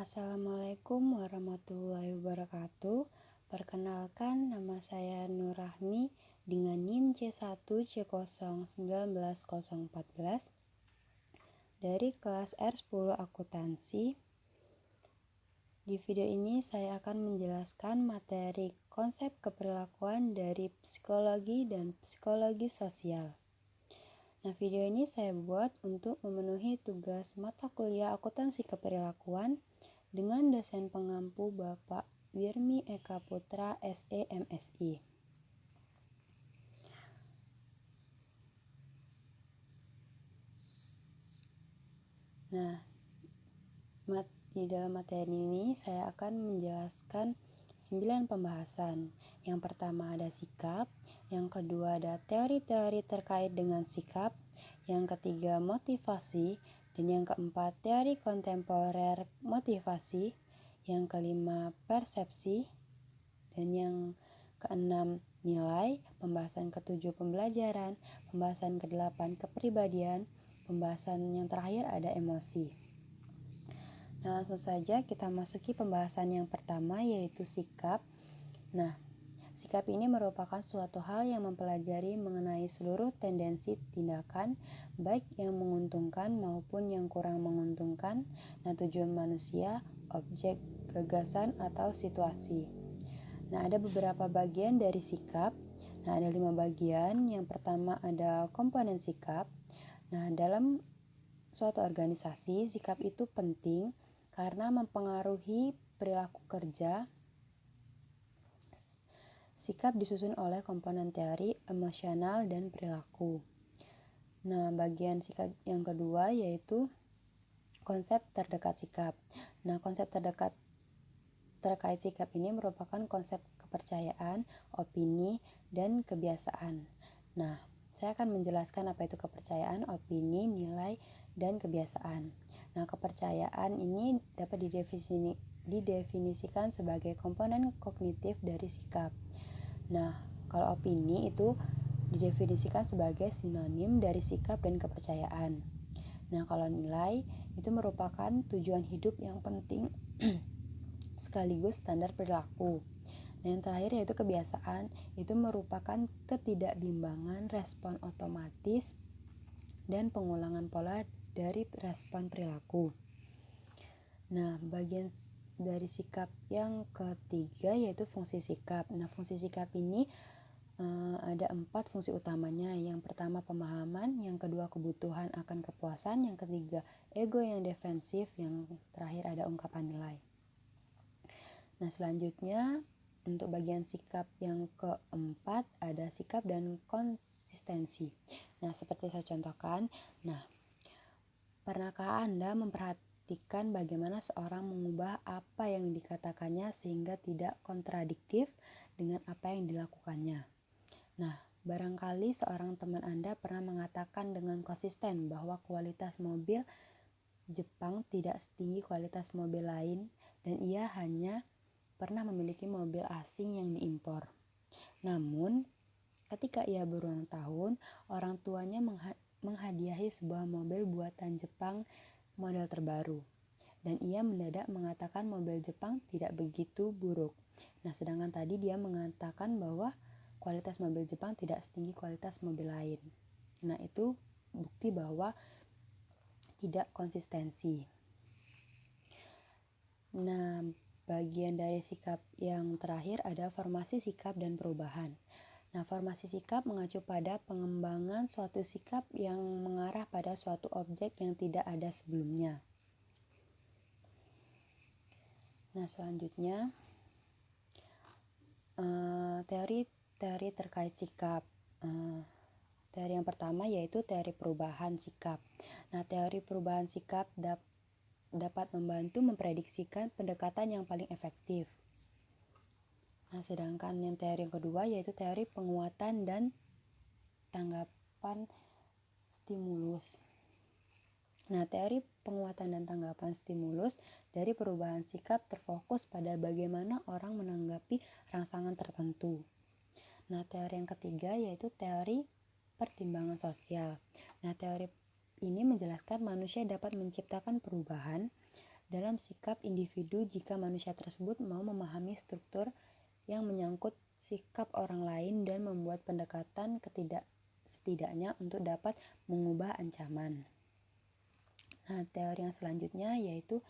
Assalamualaikum warahmatullahi wabarakatuh. Perkenalkan, nama saya Nur Rahmi dengan NIM C1C0190014 dari kelas R10 Akuntansi. Di video ini saya akan menjelaskan materi konsep keperilakuan dari psikologi dan psikologi sosial. Nah, video ini saya buat untuk memenuhi tugas mata kuliah akuntansi keperilakuan dengan dosen pengampu Bapak Wirmi Eka Putra SE MSI. Nah, di dalam materi ini saya akan menjelaskan 9 pembahasan. Yang pertama ada sikap, yang kedua ada teori-teori terkait dengan sikap, yang ketiga motivasi, dan yang keempat teori kontemporer motivasi, yang kelima persepsi, dan yang keenam nilai, pembahasan ketujuh pembelajaran, pembahasan kedelapan kepribadian, pembahasan yang terakhir ada emosi. Nah, langsung saja kita masuki pembahasan yang pertama, yaitu sikap. Nah, sikap ini merupakan suatu hal yang mempelajari mengenai seluruh tendensi tindakan, baik yang menguntungkan maupun yang kurang menguntungkan, nah tujuan manusia, objek, gagasan, atau situasi. Nah, ada beberapa bagian dari sikap. Nah, ada 5 bagian. Yang pertama ada komponen sikap. Nah, dalam suatu organisasi, sikap itu penting karena mempengaruhi perilaku kerja. Sikap disusun oleh komponen teori, emosional, dan perilaku. Nah, bagian sikap yang kedua yaitu konsep terdekat sikap. Nah, konsep terdekat terkait sikap ini merupakan konsep kepercayaan, opini, dan kebiasaan. Nah, saya akan menjelaskan apa itu kepercayaan, opini, nilai, dan kebiasaan. Nah, kepercayaan ini dapat didefinisikan sebagai komponen kognitif dari sikap. Nah, kalau opini itu didefinisikan sebagai sinonim dari sikap dan kepercayaan. Nah, kalau nilai itu merupakan tujuan hidup yang penting sekaligus standar perilaku. Nah, yang terakhir yaitu kebiasaan, itu merupakan ketidakbimbangan respon otomatis dan pengulangan pola dari respon perilaku. Nah, bagian dari sikap yang ketiga yaitu fungsi sikap. Nah, fungsi sikap ini ada 4 fungsi utamanya. Yang pertama pemahaman, yang kedua kebutuhan akan kepuasan, yang ketiga ego yang defensif, yang terakhir ada ungkapan nilai. Nah, selanjutnya untuk bagian sikap yang keempat ada sikap dan konsistensi. Nah, seperti saya contohkan. Nah, pernahkah Anda memperhatikan bagaimana seorang mengubah apa yang dikatakannya sehingga tidak kontradiktif dengan apa yang dilakukannya? Nah, barangkali seorang teman Anda pernah mengatakan dengan konsisten bahwa kualitas mobil Jepang tidak setinggi kualitas mobil lain dan ia hanya pernah memiliki mobil asing yang diimpor. Namun, ketika ia berulang tahun, orang tuanya menghadiahi sebuah mobil buatan Jepang model terbaru. Dan ia mendadak mengatakan mobil Jepang tidak begitu buruk. Nah, sedangkan tadi dia mengatakan bahwa kualitas mobil Jepang tidak setinggi kualitas mobil lain. Nah, itu bukti bahwa tidak konsistensi. Nah, bagian dari sikap yang terakhir ada formasi sikap dan perubahan. Nah, formasi sikap mengacu pada pengembangan suatu sikap yang mengarah pada suatu objek yang tidak ada sebelumnya. Nah, selanjutnya teori terkait sikap. Teori yang pertama yaitu teori perubahan sikap. Nah, teori perubahan sikap dapat membantu memprediksikan pendekatan yang paling efektif. Nah, sedangkan yang teori yang kedua yaitu teori penguatan dan tanggapan stimulus. Nah, teori penguatan dan tanggapan stimulus dari perubahan sikap terfokus pada bagaimana orang menanggapi rangsangan tertentu. Nah, teori yang ketiga yaitu teori pertimbangan sosial. Nah, teori ini menjelaskan manusia dapat menciptakan perubahan dalam sikap individu jika manusia tersebut mau memahami struktur yang menyangkut sikap orang lain dan membuat pendekatan setidaknya untuk dapat mengubah ancaman. Nah, teori yang selanjutnya yaitu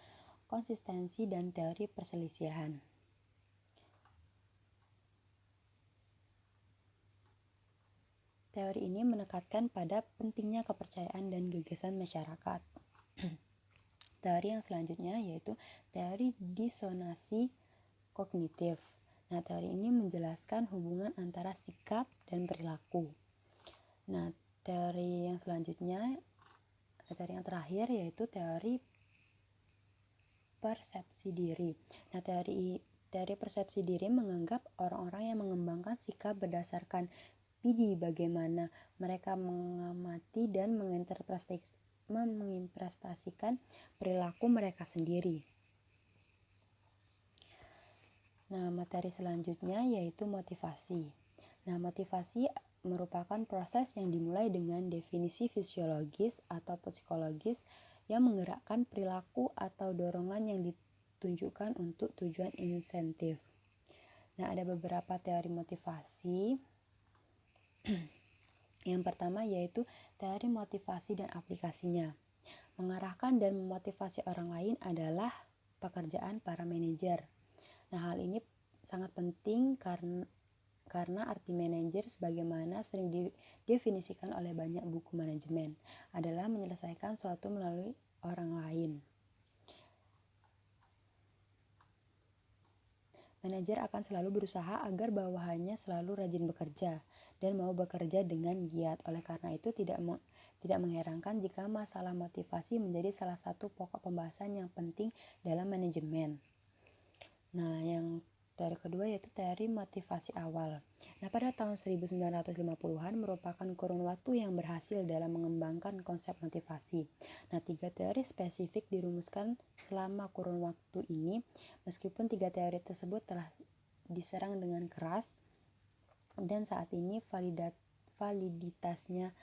konsistensi dan teori perselisihan. Teori ini menekankan pada pentingnya kepercayaan dan gagasan masyarakat. Teori yang selanjutnya yaitu teori disonansi kognitif. Nah, teori ini menjelaskan hubungan antara sikap dan perilaku. Nah, teori yang selanjutnya, teori yang terakhir yaitu teori persepsi diri. Nah, teori persepsi diri menganggap orang-orang yang mengembangkan sikap berdasarkan bagaimana mereka mengamati dan menginterpretasikan perilaku mereka sendiri. Nah, materi selanjutnya yaitu motivasi. Nah, motivasi merupakan proses yang dimulai dengan definisi fisiologis atau psikologis yang menggerakkan perilaku atau dorongan yang ditunjukkan untuk tujuan insentif. Nah, ada beberapa teori motivasi. Yang pertama yaitu teori motivasi dan aplikasinya. Mengarahkan dan memotivasi orang lain adalah pekerjaan para manajer. Nah, hal ini sangat penting karena arti manajer sebagaimana sering didefinisikan oleh banyak buku manajemen adalah menyelesaikan suatu melalui orang lain. Manajer akan selalu berusaha agar bawahannya selalu rajin bekerja dan mau bekerja dengan giat. Oleh karena itu tidak mengherankan jika masalah motivasi menjadi salah satu pokok pembahasan yang penting dalam manajemen. Nah, yang teori kedua yaitu teori motivasi awal. Nah, pada tahun 1950-an merupakan kurun waktu yang berhasil dalam mengembangkan konsep motivasi. Nah, 3 teori spesifik dirumuskan selama kurun waktu ini, meskipun 3 teori tersebut telah diserang dengan keras dan saat ini validitasnya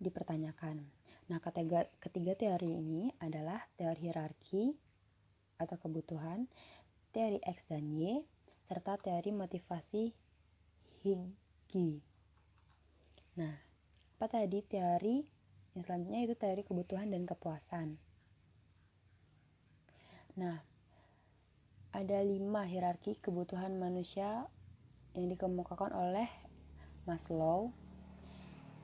dipertanyakan. Nah, ketiga teori ini adalah teori hierarki atau kebutuhan, teori X dan Y, serta teori motivasi Higi. Nah, apa tadi teori yang selanjutnya itu teori kebutuhan dan kepuasan. Nah, ada 5 hierarki kebutuhan manusia yang dikemukakan oleh Maslow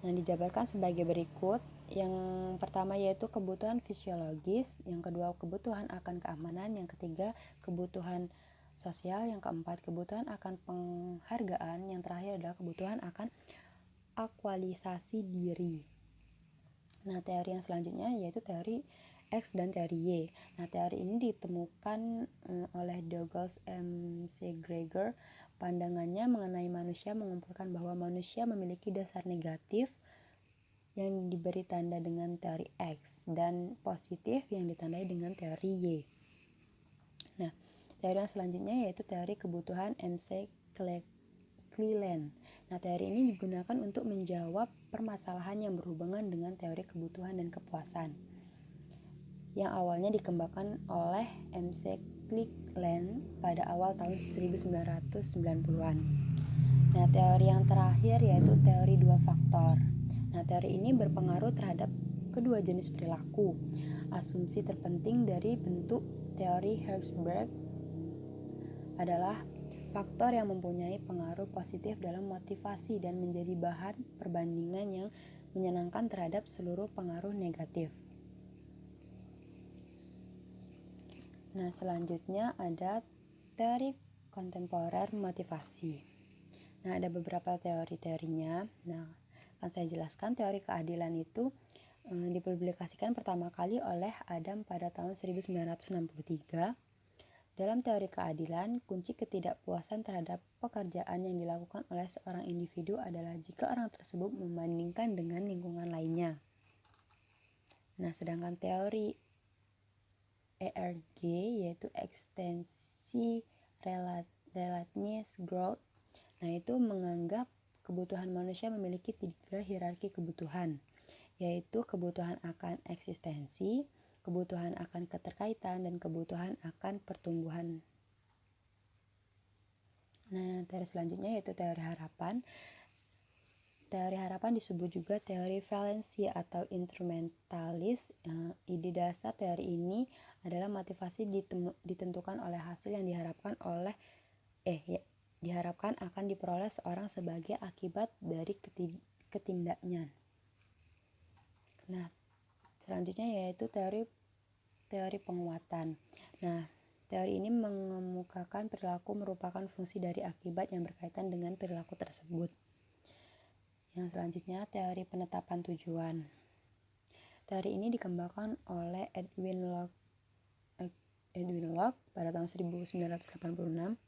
yang dijabarkan sebagai berikut. Yang pertama yaitu kebutuhan fisiologis, yang kedua kebutuhan akan keamanan, yang ketiga kebutuhan sosial, yang keempat kebutuhan akan penghargaan, yang terakhir adalah kebutuhan akan aktualisasi diri. Nah, teori yang selanjutnya yaitu teori X dan teori Y. Nah, teori ini ditemukan oleh Douglas McGregor. Pandangannya mengenai manusia mengumpulkan bahwa manusia memiliki dasar negatif yang diberi tanda dengan teori X dan positif yang ditandai dengan teori Y. Nah, teori yang selanjutnya yaitu teori kebutuhan McClelland. Nah, teori ini digunakan untuk menjawab permasalahan yang berhubungan dengan teori kebutuhan dan kepuasan yang awalnya dikembangkan oleh McClelland pada awal tahun 1990-an. Nah, teori yang terakhir yaitu teori 2 faktor. Nah, teori ini berpengaruh terhadap kedua jenis perilaku. Asumsi terpenting dari bentuk teori Herzberg adalah faktor yang mempunyai pengaruh positif dalam motivasi dan menjadi bahan perbandingan yang menyenangkan terhadap seluruh pengaruh negatif. Nah, selanjutnya ada teori kontemporer motivasi. Nah, ada beberapa teori-teorinya. Nah, akan saya jelaskan. Teori keadilan itu dipublikasikan pertama kali oleh Adam pada tahun 1963. Dalam teori keadilan, kunci ketidakpuasan terhadap pekerjaan yang dilakukan oleh seorang individu adalah jika orang tersebut membandingkan dengan lingkungan lainnya. Nah, sedangkan teori ERG yaitu ekstensi relatedness growth. Nah, itu menganggap kebutuhan manusia memiliki 3 hierarki kebutuhan, yaitu kebutuhan akan eksistensi, kebutuhan akan keterkaitan, dan kebutuhan akan pertumbuhan. Nah, teori selanjutnya yaitu teori harapan. Teori harapan disebut juga teori valensi atau instrumentalis. Ide dasar teori ini adalah motivasi ditentukan oleh hasil yang diharapkan akan diperoleh seorang sebagai akibat dari ketindaknya. Nah, selanjutnya yaitu teori penguatan. Nah, teori ini mengemukakan perilaku merupakan fungsi dari akibat yang berkaitan dengan perilaku tersebut. Yang selanjutnya teori penetapan tujuan. Teori ini dikembangkan oleh Edwin Locke pada tahun 1986.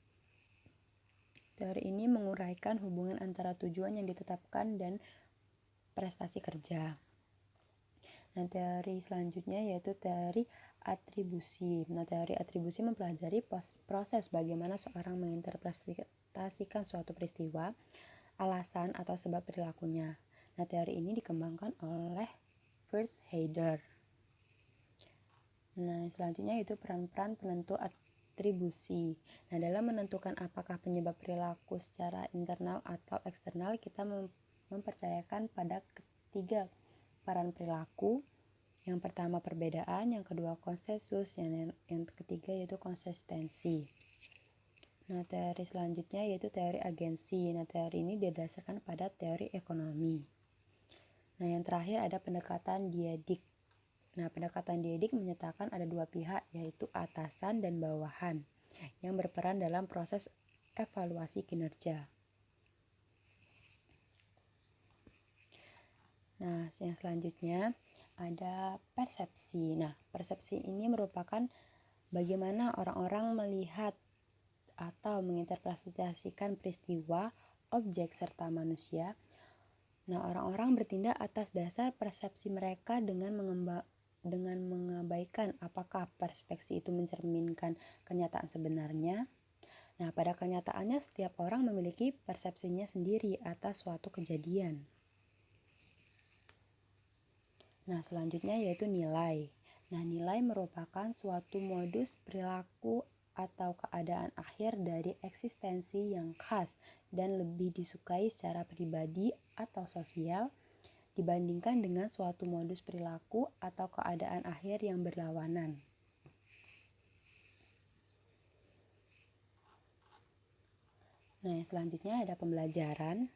Teori ini menguraikan hubungan antara tujuan yang ditetapkan dan prestasi kerja. Nah, teori selanjutnya yaitu teori atribusi. Nah, teori atribusi mempelajari proses bagaimana seorang menginterpretasikan suatu peristiwa, alasan atau sebab perilakunya. Nah, teori ini dikembangkan oleh Fritz Heider. Nah, selanjutnya yaitu peran-peran penentu atribusi. Nah, dalam menentukan apakah penyebab perilaku secara internal atau eksternal, kita mempercayakan pada ketiga peran perilaku. Yang pertama perbedaan, yang kedua konsensus, yang ketiga yaitu konsistensi. Nah, teori selanjutnya yaitu teori agensi. Nah, teori ini didasarkan pada teori ekonomi. Nah, yang terakhir ada pendekatan diedik. Nah, pendekatan diedik menyatakan ada dua pihak, yaitu atasan dan bawahan, yang berperan dalam proses evaluasi kinerja. Nah, yang selanjutnya ada persepsi. Nah, persepsi ini merupakan bagaimana orang-orang melihat atau menginterpretasikan peristiwa, objek, serta manusia. Nah, orang-orang bertindak atas dasar persepsi mereka dengan mengabaikan apakah persepsi itu mencerminkan kenyataan sebenarnya. Nah, pada kenyataannya setiap orang memiliki persepsinya sendiri atas suatu kejadian. Nah, selanjutnya yaitu nilai. Nah, nilai merupakan suatu modus perilaku atau keadaan akhir dari eksistensi yang khas dan lebih disukai secara pribadi atau sosial dibandingkan dengan suatu modus perilaku atau keadaan akhir yang berlawanan. Nah, selanjutnya ada pembelajaran.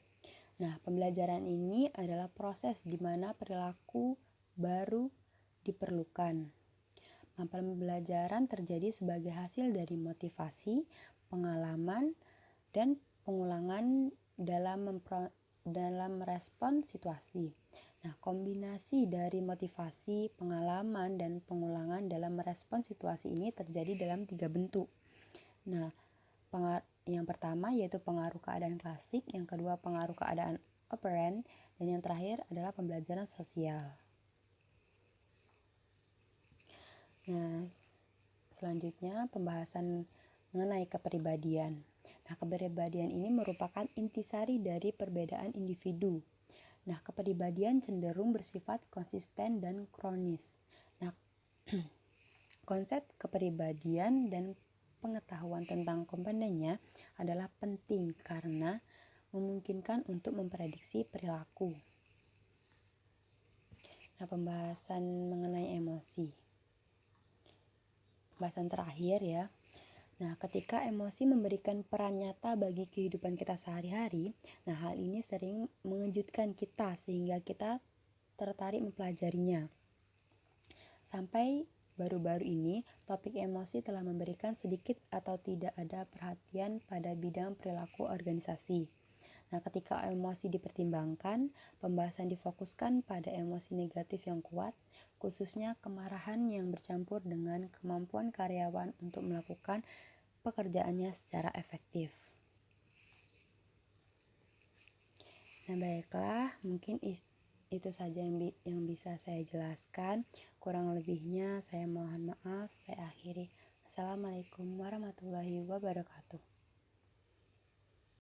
Nah, pembelajaran ini adalah proses di mana perilaku baru diperlukan. Nah, pembelajaran terjadi sebagai hasil dari motivasi, pengalaman, dan pengulangan dalam merespon situasi. Nah, kombinasi dari motivasi, pengalaman, dan pengulangan dalam merespon situasi ini terjadi dalam 3 bentuk. Nah, yang pertama yaitu pengaruh keadaan klasik, yang kedua pengaruh keadaan operant, dan yang terakhir adalah pembelajaran sosial. Nah, selanjutnya pembahasan mengenai kepribadian. Nah, kepribadian ini merupakan intisari dari perbedaan individu. Nah, kepribadian cenderung bersifat konsisten dan kronis. Nah, konsep kepribadian dan pengetahuan tentang komponennya adalah penting karena memungkinkan untuk memprediksi perilaku. Nah, pembahasan mengenai emosi. Pembahasan terakhir ya. Nah, ketika emosi memberikan peran nyata bagi kehidupan kita sehari-hari, nah hal ini sering mengejutkan kita sehingga kita tertarik mempelajarinya. Sampai baru-baru ini, topik emosi telah memberikan sedikit atau tidak ada perhatian pada bidang perilaku organisasi. Nah, ketika emosi dipertimbangkan, pembahasan difokuskan pada emosi negatif yang kuat, khususnya kemarahan yang bercampur dengan kemampuan karyawan untuk melakukan pekerjaannya secara efektif. Nah, baiklah, mungkin itu saja yang bisa saya jelaskan. Kurang lebihnya saya mohon maaf, saya akhiri. Assalamualaikum warahmatullahi wabarakatuh.